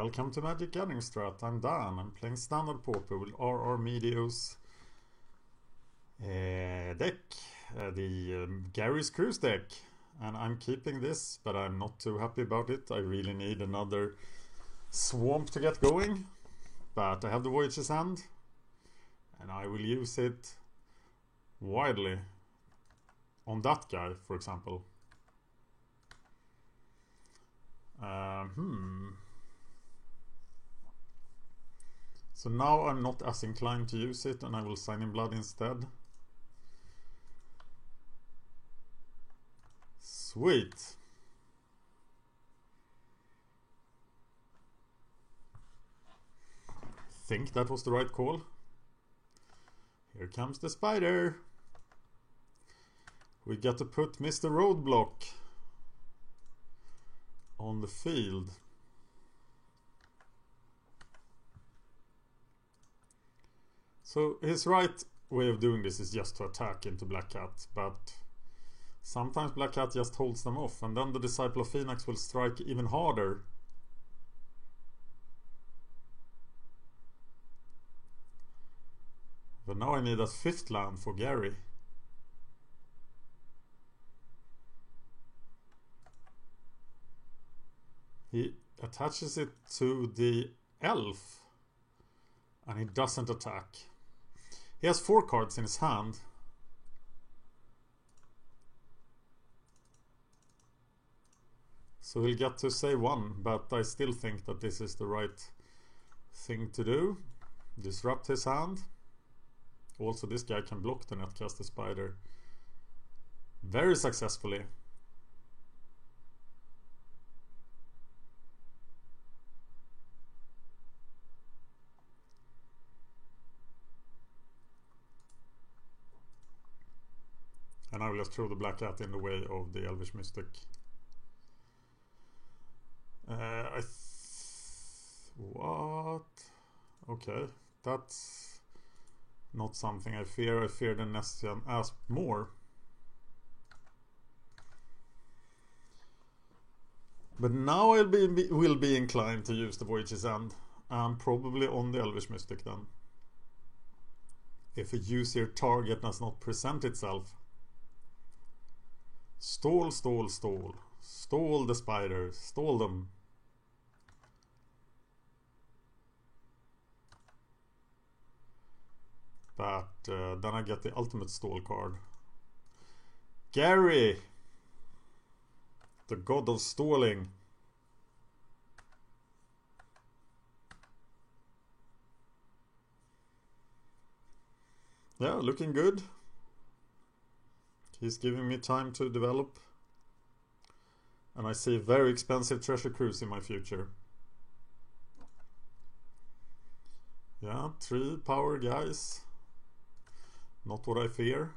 Welcome to Magic Gathering Strat. I'm Dan. I'm playing Standard Pauper with RR Medio's deck, the Gary's Cruise deck. And I'm keeping this, but I'm not too happy about it. I really need another swamp to get going. But I have the Voyage's End, and I will use it widely on that guy, for example. So now I'm not as inclined to use it, and I will Sign in Blood instead. Sweet. Think that was the right call. Here comes the spider. We got to put Mr. Roadblock on the field. So his right way of doing this is just to attack into Black Cat, but sometimes Black Cat just holds them off, and then the Disciple of Phoenix will strike even harder. But now I need a fifth land for Gary. He attaches it to the elf, and he doesn't attack. He has 4 cards in his hand. So he'll get to say 1, but I still think that this is the right thing to do. Disrupt his hand. Also, this guy can block the Netcaster Spider very successfully. And I will just throw the Black Cat in the way of the Elvish Mystic. What? Okay, that's not something I fear. I fear the Nestian Asp more. But now I will be inclined to use the Voyage's End, and probably on the Elvish Mystic then. If a user target does not present itself. Stall, stall, stall. Stall the spiders. Stall them. But then I get the ultimate stall card. Gary! The god of stalling. Yeah, looking good. He's giving me time to develop. And I see a very expensive Treasure Cruise in my future. Yeah, 3 power guys. Not what I fear.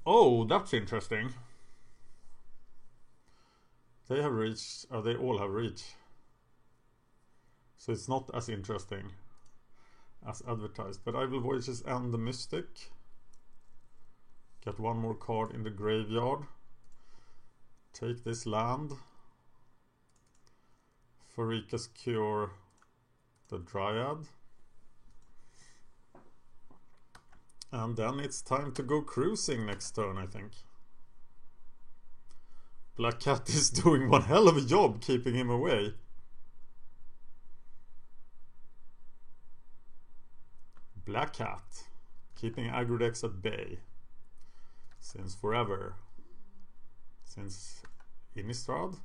Oh, that's interesting. They have reached, they all have reached. So it's not as interesting as advertised, but I will Voyage's End the Mystic. Get 1 more card in the graveyard. Take this land. Pharika's Cure the Dryad. And then it's time to go cruising next turn, I think. Black Cat is doing one hell of a job keeping him away. Black Cat, keeping aggro decks at bay since forever, since Innistrad.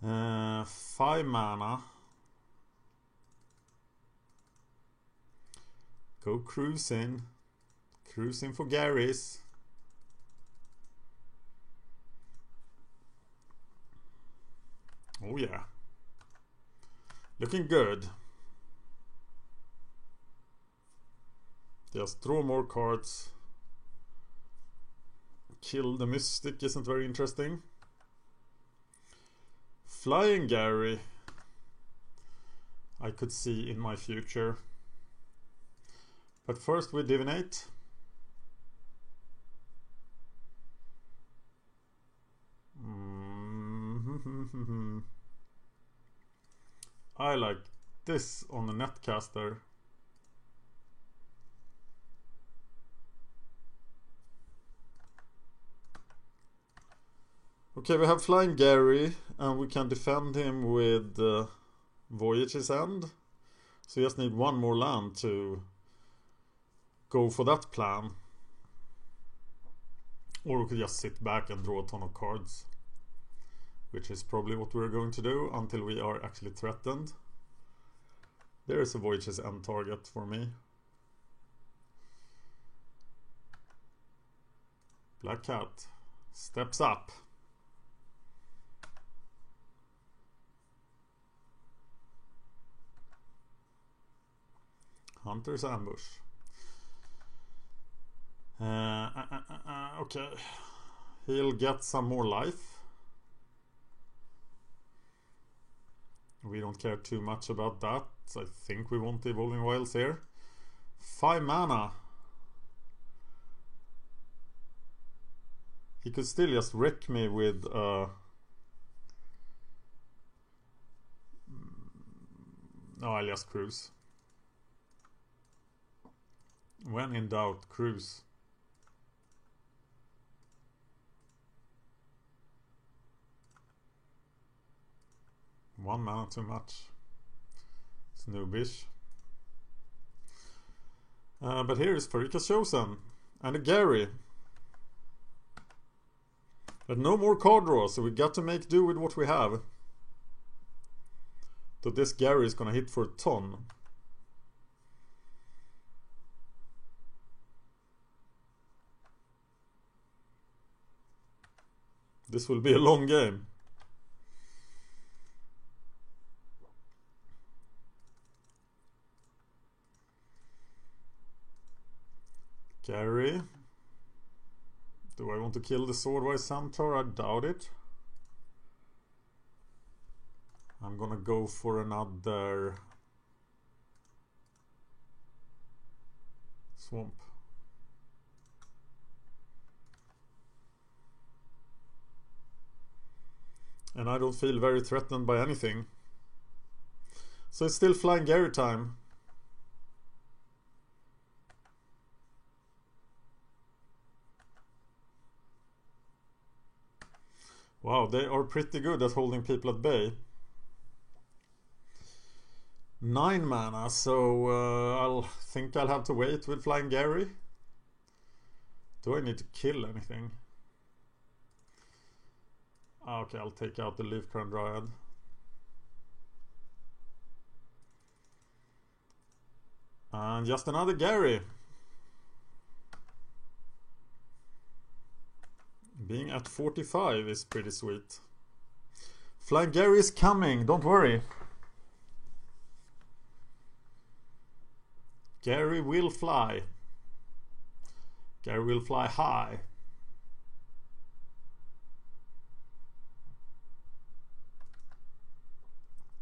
5 mana. Go cruising. Cruising for Gary's. Oh yeah. Looking good. Just draw more cards. Kill the Mystic isn't very interesting. Flying Gary I could see in my future. But first we divinate. I like this on the netcaster. Okay, we have Flying Gary, and we can defend him with Voyage's End. So we just need one more land to go for that plan. Or we could just sit back and draw a ton of cards, which is probably what we're going to do until we are actually threatened. There is a Voyage's End target for me. Black Cat steps up. Hunter's Ambush. Okay. He'll get some more life. We don't care too much about that. I think we want the Evolving Wilds here. 5 mana. He could still just wreck me with no, I'll just cruise. When in doubt, cruise. One mana too much. Snoobish. But here is Pharika's Chosen. And a Gary. But no more card draw, so we got to make do with what we have. So this Gary is gonna hit for a ton. This will be a long game. Gary. Do I want to kill the Swordwise Centaur? I doubt it. I'm gonna go for another swamp. And I don't feel very threatened by anything. So it's still Flying Gary time. Wow, they are pretty good at holding people at bay. 9 mana, so I'll think I'll have to wait with Flying Gary. Do I need to kill anything? Okay, I'll take out the Leaf Crown Dryad. And just another Gary. Being at 45 is pretty sweet. Flying Gary is coming, don't worry. Gary will fly. Gary will fly high.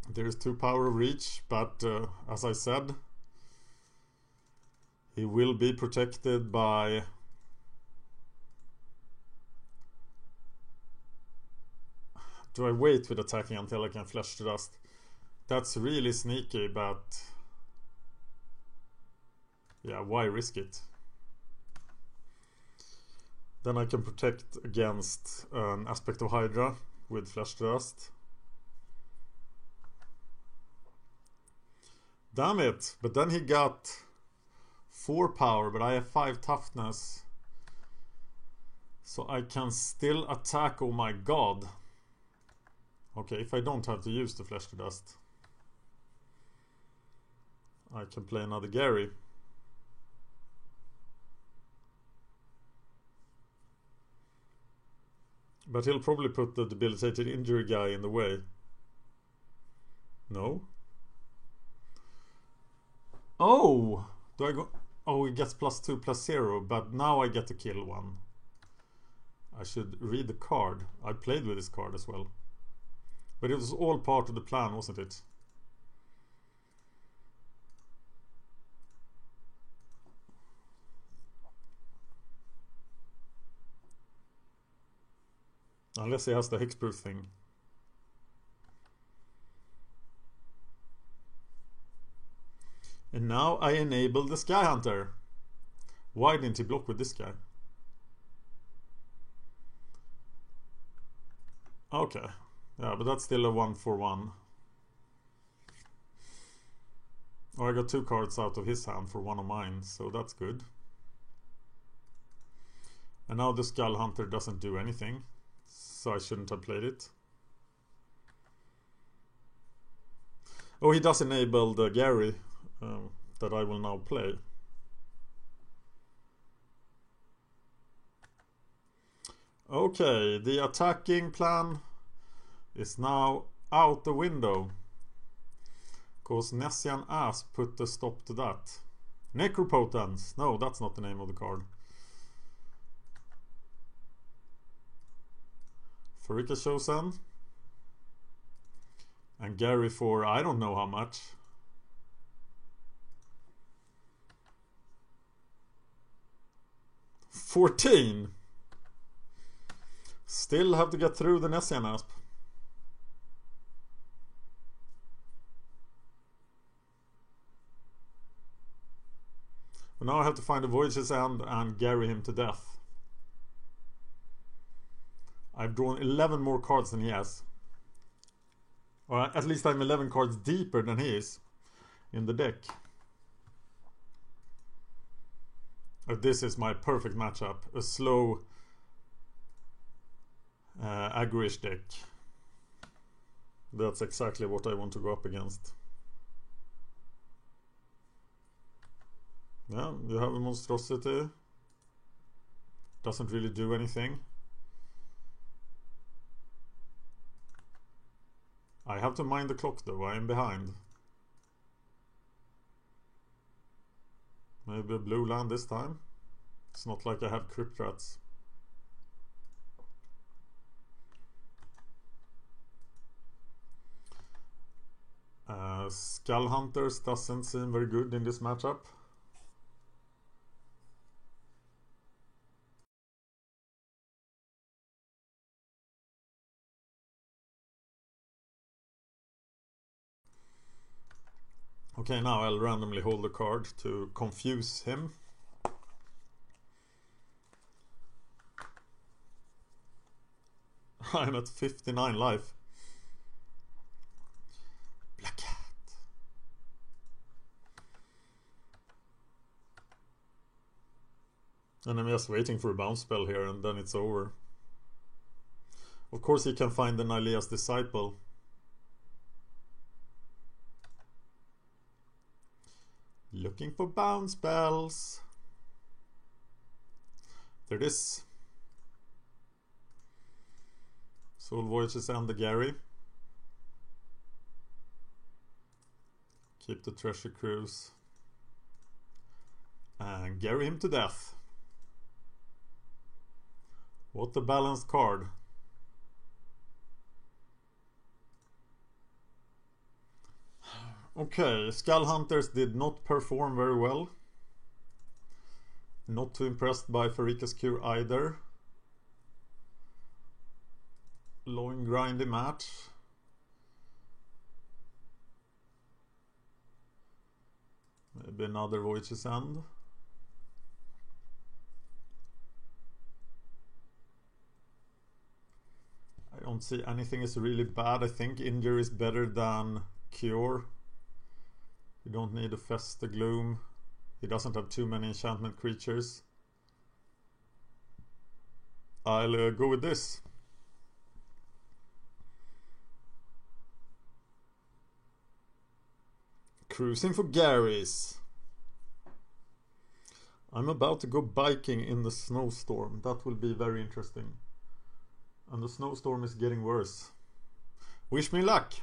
There's 2 power of reach, but as I said, he will be protected by do I wait with attacking until I can Flesh to Dust? That's really sneaky, but yeah, why risk it? Then I can protect against an Aspect of Hydra with Flesh to Dust. Damn it! But then he got 4 power, but I have 5 toughness. So I can still attack, oh my god. Okay, if I don't have to use the Flesh to Dust, I can play another Gary. But he'll probably put the debilitated injury guy in the way. No? Oh! Do I go... Oh, he gets +2/+0, but now I get to kill one. I should read the card. I played with this card as well. But it was all part of the plan, wasn't it? Unless he has the hexproof thing. And now I enable the Sky Hunter. Why didn't he block with this guy? Okay. Yeah, but that's still a 1/1. Oh, I got 2 cards out of his hand for 1 of mine, so that's good. And now the Skull Hunter doesn't do anything, so I shouldn't have played it. Oh, he does enable the Gary that I will now play. Okay, the attacking plan is now out the window. Because Nessian Ass put a stop to that. Necropotence. No, that's not the name of the card. Pharika Chosen. And Gary for I don't know how much. $14. Still have to get through the Nessian Asp. But now I have to find the Voyage's End and Gary him to death. I've drawn 11 more cards than he has. Or at least I'm 11 cards deeper than he is in the deck. This is my perfect matchup. A slow aggro-ish deck. That's exactly what I want to go up against. Yeah, you have a monstrosity. Doesn't really do anything. I have to mind the clock though, I am behind. Maybe a blue land this time. It's not like I have Crypt Rats. Skull Hunters doesn't seem very good in this matchup. Okay, now I'll randomly hold the card to confuse him. I'm at 59 life. Black Cat. And I'm just waiting for a bounce spell here and then it's over. Of course he can find the Nylea's Disciple. Looking for bounce spells. There it is. Soul Voyages and the Gary. Keep the Treasure Cruise. And Gary him to death. What a balanced card. Okay, Skull Hunters did not perform very well. Not too impressed by Pharika's Cure either. Long grindy match. Maybe another Voyage's End. I don't see anything is really bad. I think Injure is better than Cure. You don't need to Fest the Gloom. He doesn't have too many enchantment creatures. I'll go with this. Cruising for Gary's. I'm about to go biking in the snowstorm. That will be very interesting. And the snowstorm is getting worse. Wish me luck!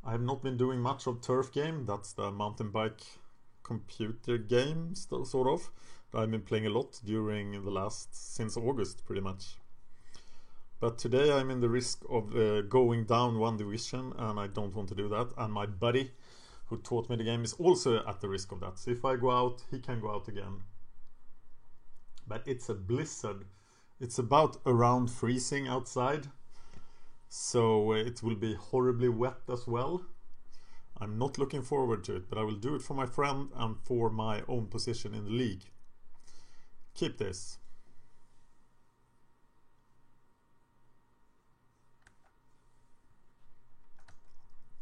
I have not been doing much of Turf Game. That's the mountain bike computer game, sort of. I've been playing a lot during the since August, pretty much. But today I'm in the risk of going down 1 division, and I don't want to do that. And my buddy, who taught me the game, is also at the risk of that. So if I go out, he can go out again. But it's a blizzard. It's about around freezing outside. So it will be horribly wet as well. I'm not looking forward to it, but I will do it for my friend and for my own position in the league. Keep this.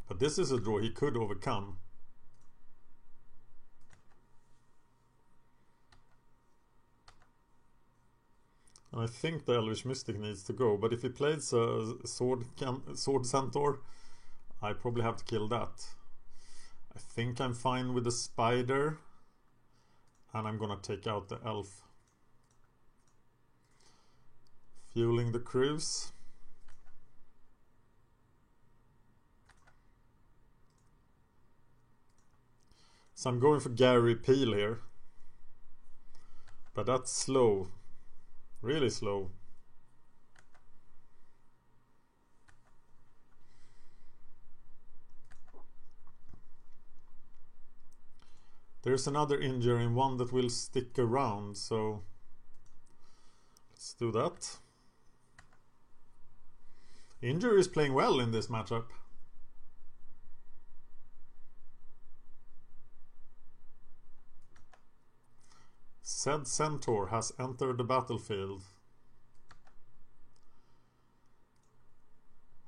But this is a draw he could overcome. And I think the Elvish Mystic needs to go, but if he plays a Sword Centaur, I probably have to kill that. I think I'm fine with the Spider, and I'm gonna take out the Elf. Fueling the Cruise. So I'm going for Gary Peel here. But that's slow. Really slow. There's another injury and one that will stick around, so let's do that. Injury is playing well in this matchup. Said Centaur has entered the battlefield.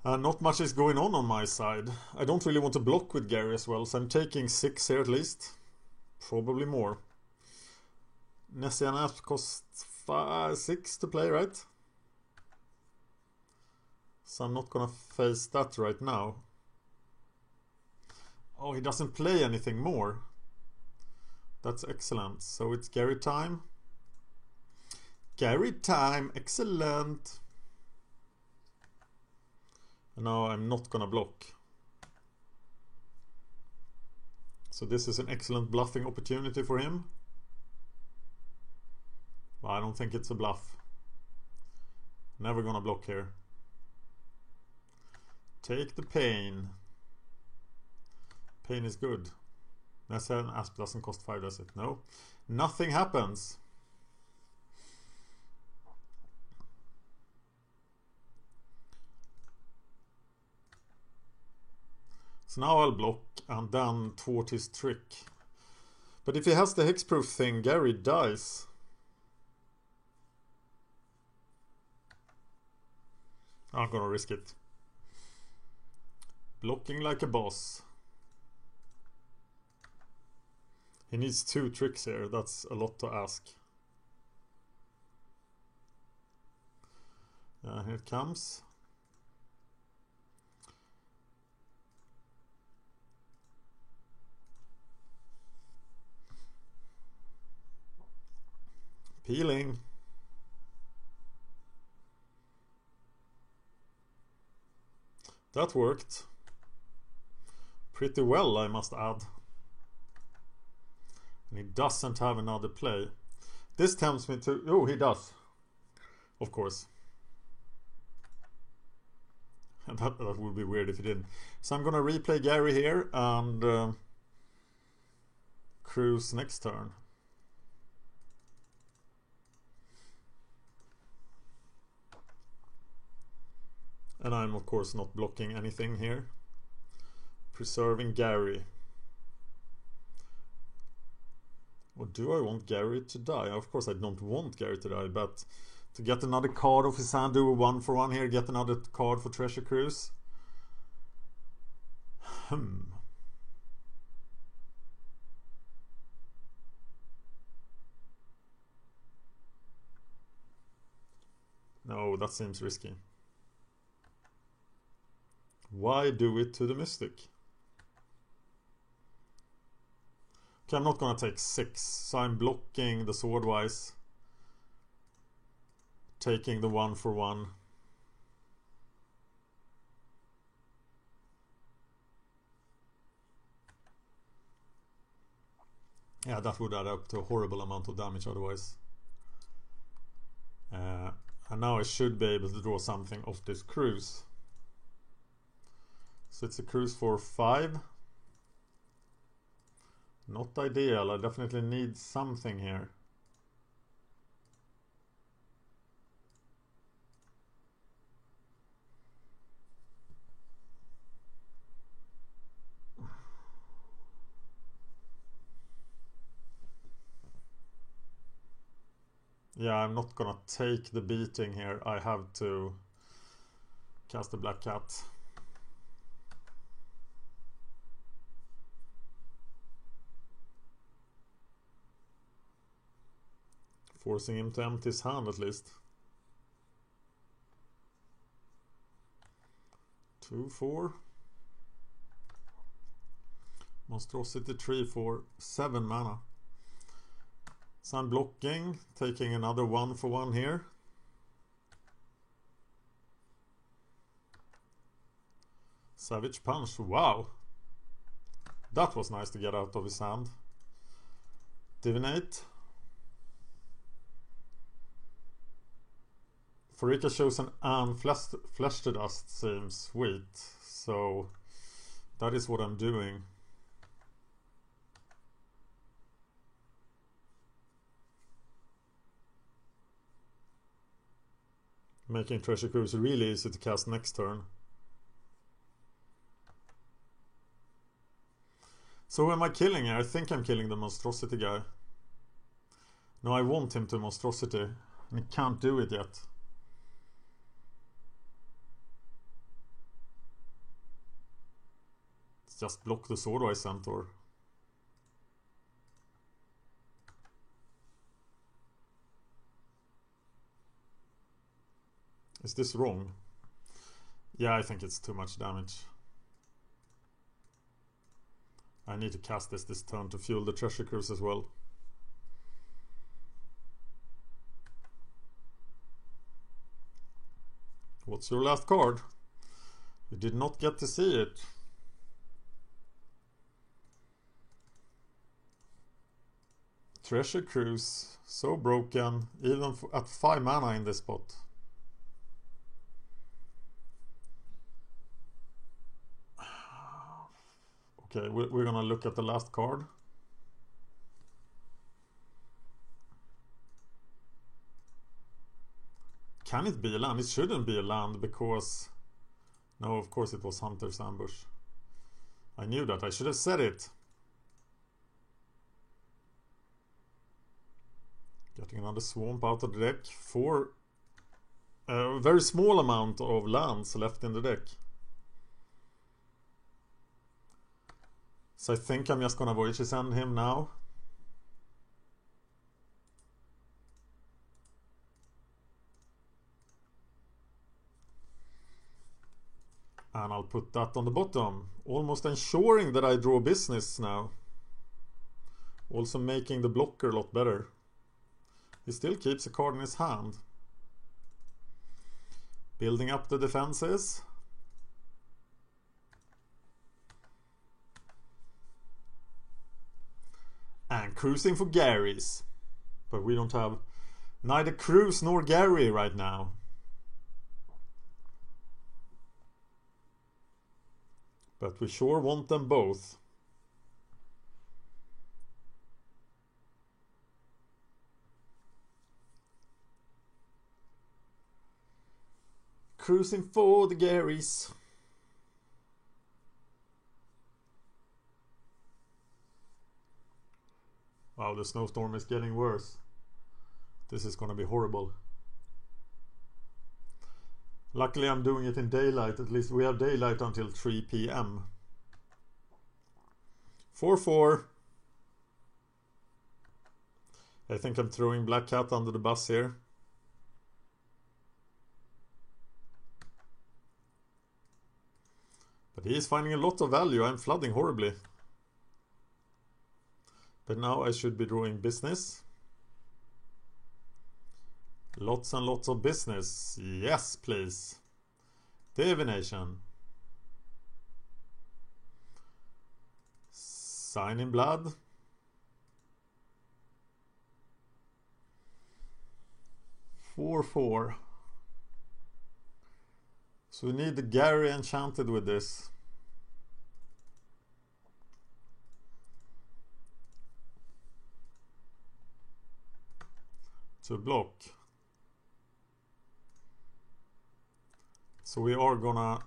Not much is going on my side. I don't really want to block with Gary as well, so I'm taking 6 here at least. Probably more. Nessian Asp costs 6 to play, right? So I'm not gonna face that right now. Oh, he doesn't play anything more. That's excellent. So it's Gary time. Gary time, excellent. And now I'm not gonna block. So this is an excellent bluffing opportunity for him. But I don't think it's a bluff. Never gonna block here. Take the pain. Pain is good. Nessian Asp doesn't cost 5, does it? No. Nothing happens. So now I'll block and then thwart his trick. But if he has the hexproof thing, Gary dies. I'm gonna risk it. Blocking like a boss. He needs 2 tricks here. That's a lot to ask. Here it comes. Peeling. That worked. Pretty well, I must add. And he doesn't have another play. This tempts me to... Oh, he does. Of course. And that would be weird if he didn't. So I'm going to replay Gary here and cruise next turn. And I'm of course not blocking anything here. Preserving Gary. Or do I want Gary to die? Of course I don't want Gary to die, but to get another card of his hand, do a 1-for-1 here, get another card for Treasure Cruise. No, that seems risky. Why do it to the Mystic? Okay, I'm not gonna take 6, so I'm blocking the Swordwise. Taking the 1-for-1. Yeah, that would add up to a horrible amount of damage otherwise. And now I should be able to draw something off this cruise. So it's a cruise for 5. Not ideal. I definitely need something here. Yeah, I'm not gonna take the beating here. I have to cast the Black Cat. Forcing him to empty his hand at least. 2/4. Monstrosity 3/4. 7 mana. So I'm blocking, taking another 1/1 here. Savage Punch, wow! That was nice to get out of his hand. Divinate. Pharika Chosen and Flesh to Dust seems sweet, so that is what I'm doing. Making Treasure Cruise really easy to cast next turn. So who am I killing here? I think I'm killing the Monstrosity guy. No, I want him to Monstrosity, and he can't do it yet. Let's just block the Swordwise Centaur. Is this wrong? Yeah, I think it's too much damage. I need to cast this turn to fuel the Treasure Cruise as well. What's your last card? You did not get to see it. Treasure Cruise, so broken, even at 5 mana in this spot. Okay, we're gonna look at the last card. Can it be a land? It shouldn't be a land because... No, of course it was Hunter's Ambush. I knew that. I should have said it. Getting another swamp out of the deck for a very small amount of lands left in the deck. So I think I'm just gonna Voyage's End him now. And I'll put that on the bottom, almost ensuring that I draw business now. Also making the blocker a lot better. He still keeps a card in his hand. Building up the defenses. And cruising for Gary's. But we don't have neither Cruise nor Gary right now. But we sure want them both. Cruising for the Garys. Wow, the snowstorm is getting worse. This is gonna be horrible. Luckily I'm doing it in daylight. At least we have daylight until 3 PM. 4/4. I think I'm throwing Black Cat under the bus here. But he is finding a lot of value. I'm flooding horribly. But now I should be drawing business. Lots and lots of business. Yes, please. Divination. Sign in Blood. Four. So we need the Gary enchanted with this. To block. So we are gonna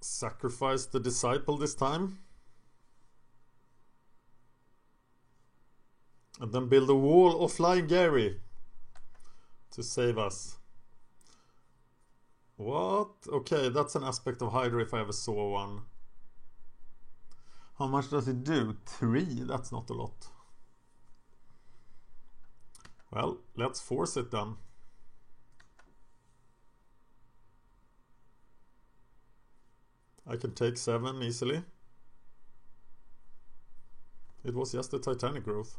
sacrifice the Disciple this time. And then build a wall of Flying Gary. to save us. What? Okay, that's an aspect of Hydra if I ever saw one. How much does it do? 3? That's not a lot. Well, let's force it then. I can take 7 easily. It was just a Titanic growth.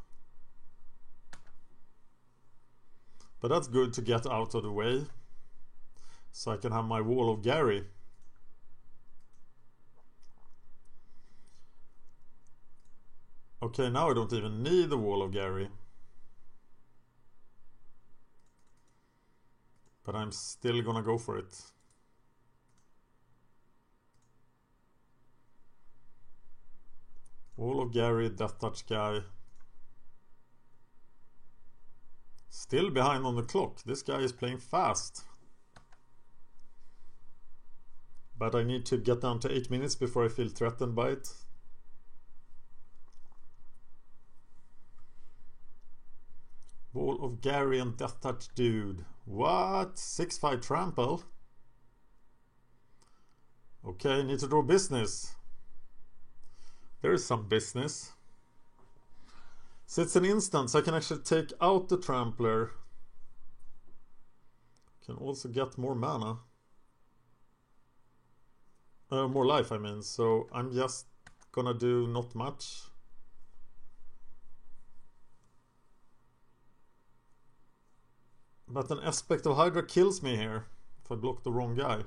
But that's good to get out of the way. So I can have my Wall of Gary. Okay, now I don't even need the Wall of Gary. But I'm still gonna go for it. Wall of Gary, Death Touch guy. Still behind on the clock. This guy is playing fast. But I need to get down to 8 minutes before I feel threatened by it. Wall of Gary and Death Touch dude. What? 6-5 trample? Okay, need to draw business. There is some business. So it's an instance. I can actually take out the trampler. Can also get more mana. More life, I mean. So I'm just gonna do not much. But an aspect of Hydra kills me here if I block the wrong guy.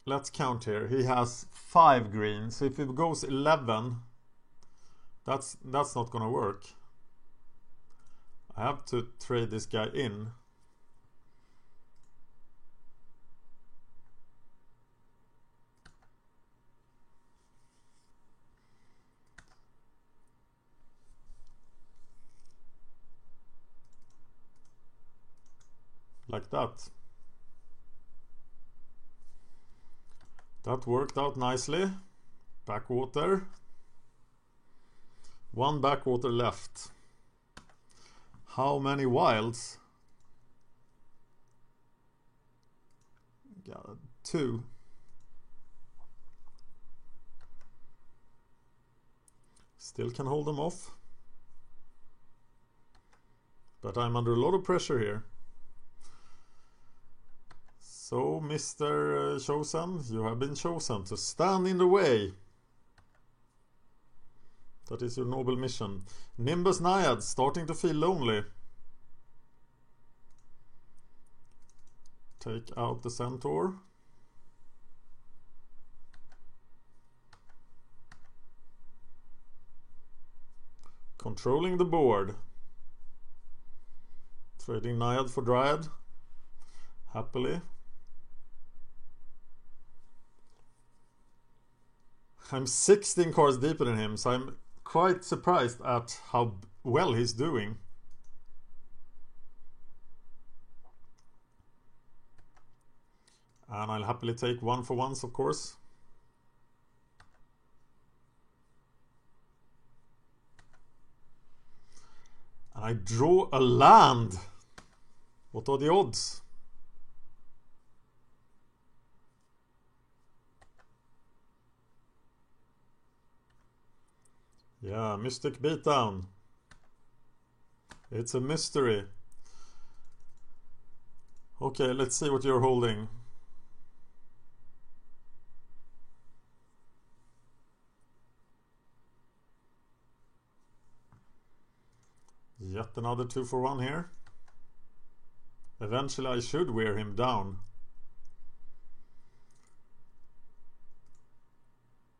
Let's count here. He has 5 green. So if it goes 11, that's not gonna work. I have to trade this guy in. Like that. That worked out nicely. Backwater. 1 backwater left. How many wilds? Got 2. Still can hold them off. But I'm under a lot of pressure here. So, Mr. Chosen, you have been chosen to stand in the way. That is your noble mission. Nimbus Naiad, starting to feel lonely. Take out the Centaur. Controlling the board. Trading Naiad for Dryad. Happily. I'm 16 cards deeper than him, so I'm quite surprised at how well he's doing. And I'll happily take 1 for once, of course. And I draw a land. What are the odds? Yeah, Mystic Beatdown. It's a mystery. Okay, let's see what you're holding. Yet another 2 for 1 here. Eventually I should wear him down.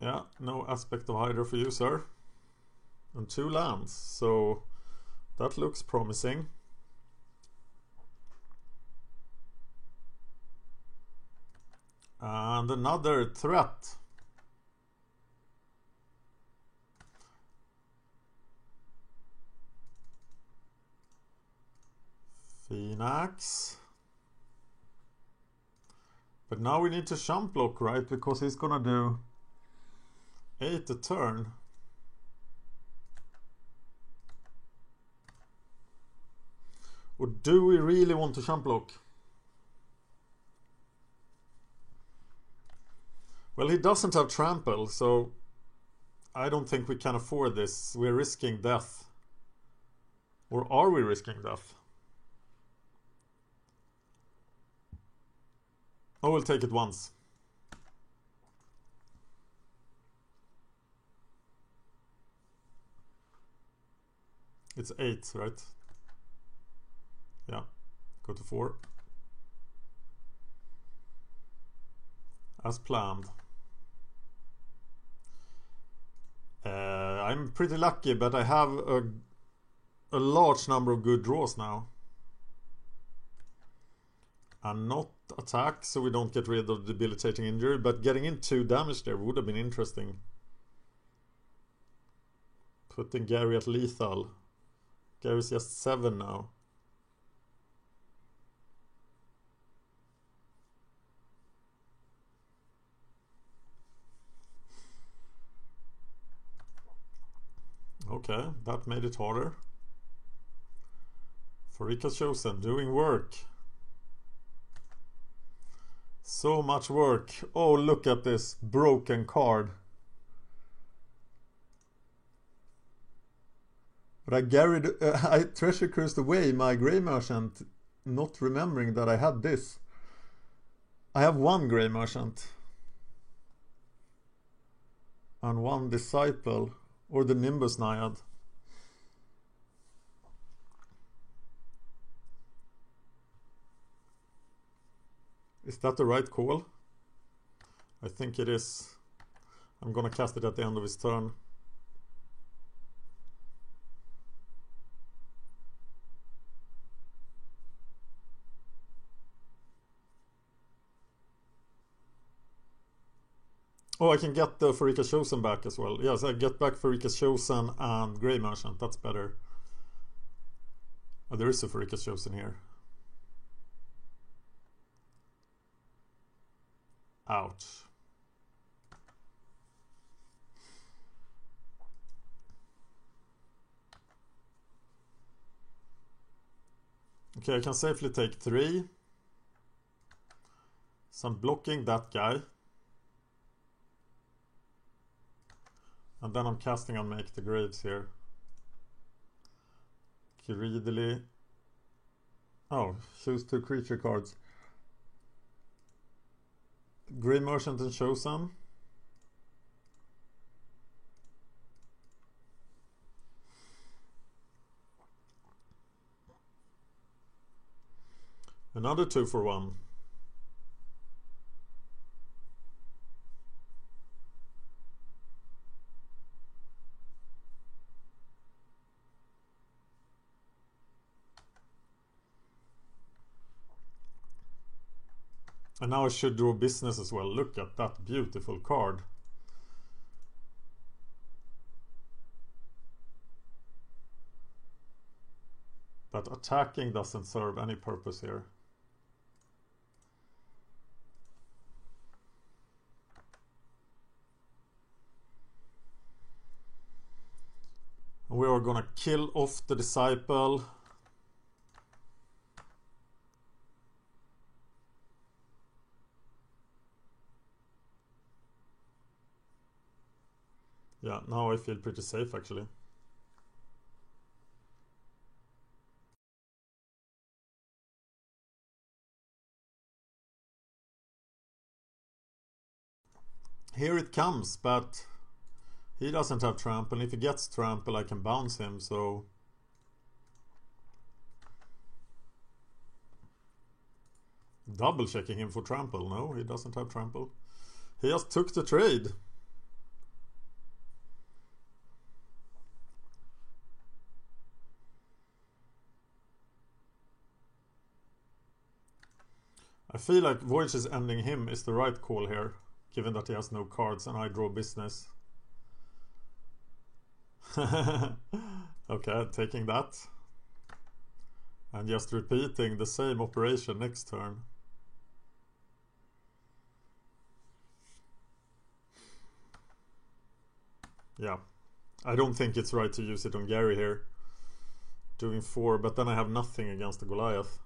Yeah, no aspect of Hydra for you, sir. And 2 lands, so that looks promising. And another threat. Phoenix. But now we need to jump block, right? Because he's gonna do 8 a turn. Or do we really want to jump block? Well, he doesn't have trample, so I don't think we can afford this. We're risking death. Or are we risking death? Oh, we'll take it once. It's 8, right? Yeah. Go to 4. As planned. I'm pretty lucky, but I have a large number of good draws now. And not attack, so we don't get rid of debilitating injury, but getting in 2 damage there would have been interesting. Putting Gary at lethal. Gary's just 7 now. Okay, that made it harder. Pharika's Chosen, doing work. So much work. Oh, look at this broken card. But I treasure cruised away my Grey Merchant, not remembering that I had this. I have 1 Grey Merchant. And 1 Disciple. Or the Nimbus Naiad. Is that the right call? I think it is. I'm gonna cast it at the end of his turn. Oh, I can get the Pharika's Chosen back as well. Yes, I get back Pharika's Chosen and Grey Merchant. That's better. Oh, there is a Pharika's Chosen here. Ouch. Okay, I can safely take 3. So I'm blocking that guy. And then I'm casting on Make the Graves here. Greedily. Oh, choose 2 creature cards. Grey Merchant and Chosen. Another 2 for 1. And now I should draw business as well. Look at that beautiful card. But attacking doesn't serve any purpose here. We are gonna kill off the Disciple. Yeah, now I feel pretty safe actually. Here it comes, but he doesn't have trample. If he gets trample, I can bounce him, so... Double checking him for trample. No, he doesn't have trample. He just took the trade. I feel like Voyage's ending him is the right call here, given that he has no cards and I draw business. Okay, taking that. And just repeating the same operation next turn. Yeah. I don't think it's right to use it on Gary here. Doing 4, but then I have nothing against the Goliath.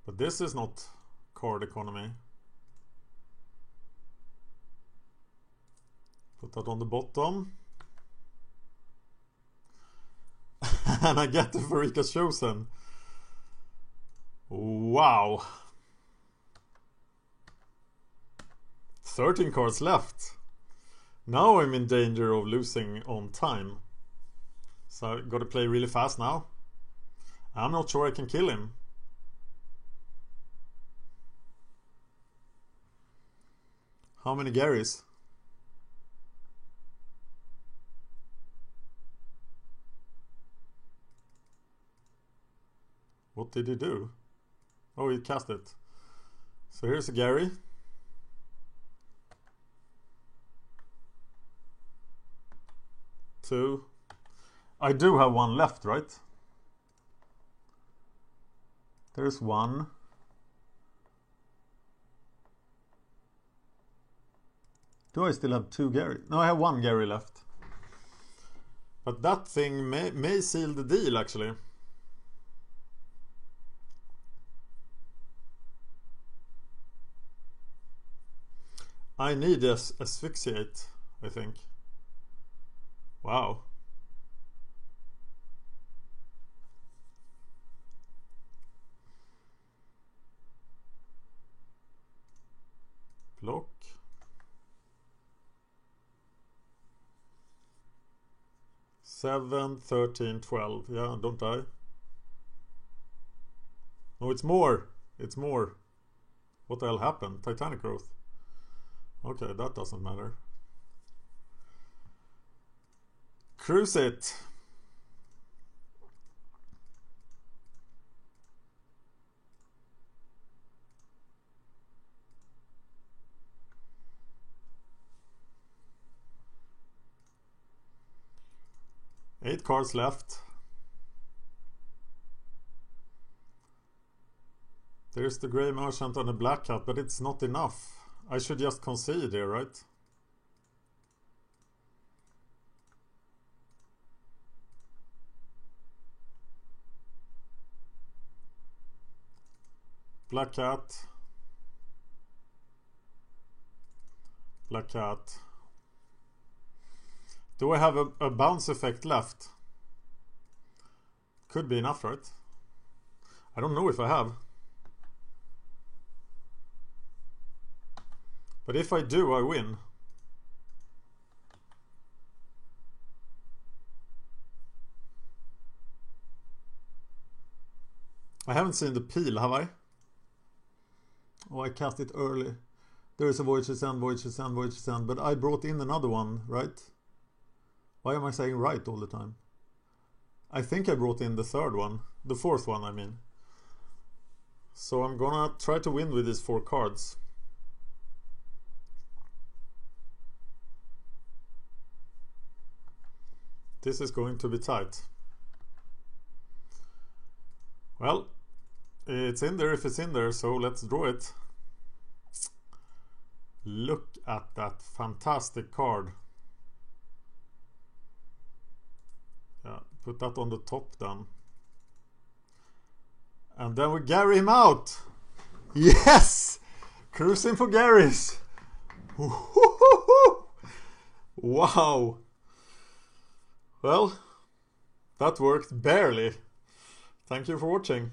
But this is not card economy. Put that on the bottom. And I get the Pharika's Chosen. Wow. 13 cards left. Now I'm in danger of losing on time. So I gotta play really fast now. I'm not sure I can kill him. How many Garys? What did he do? Oh, he cast it. So here's a Gary. Two. I do have one left, right? There's one. Do I still have 2 Gary? No, I have 1 Gary left. But that thing may seal the deal, actually. I need asphyxiate, I think. Wow. Block. 7, 13, 12. Yeah, don't die. Oh, it's more. It's more. What the hell happened? Titanic growth. Okay, that doesn't matter. Cruise it. Eight cards left. There's the Grey Merchant and the Black Hat, but it's not enough. I should just concede here, right? Black Cat. Black Cat. Do I have a bounce effect left? Could be enough, right? I don't know if I have. But if I do, I win. I haven't seen the peel, have I? Oh, I cast it early. There is a Voyager's End, Voyager's End, Voyager's End, but I brought in another one, right? Why am I saying right all the time? I think I brought in the third one. The fourth one, I mean. So I'm gonna try to win with these 4 cards. This is going to be tight. Well, it's in there if it's in there, so let's draw it. Look at that fantastic card. Yeah, put that on the top then. And then we Gary him out. Yes! Cruising for Garys. Wow. Well, that worked barely. Thank you for watching.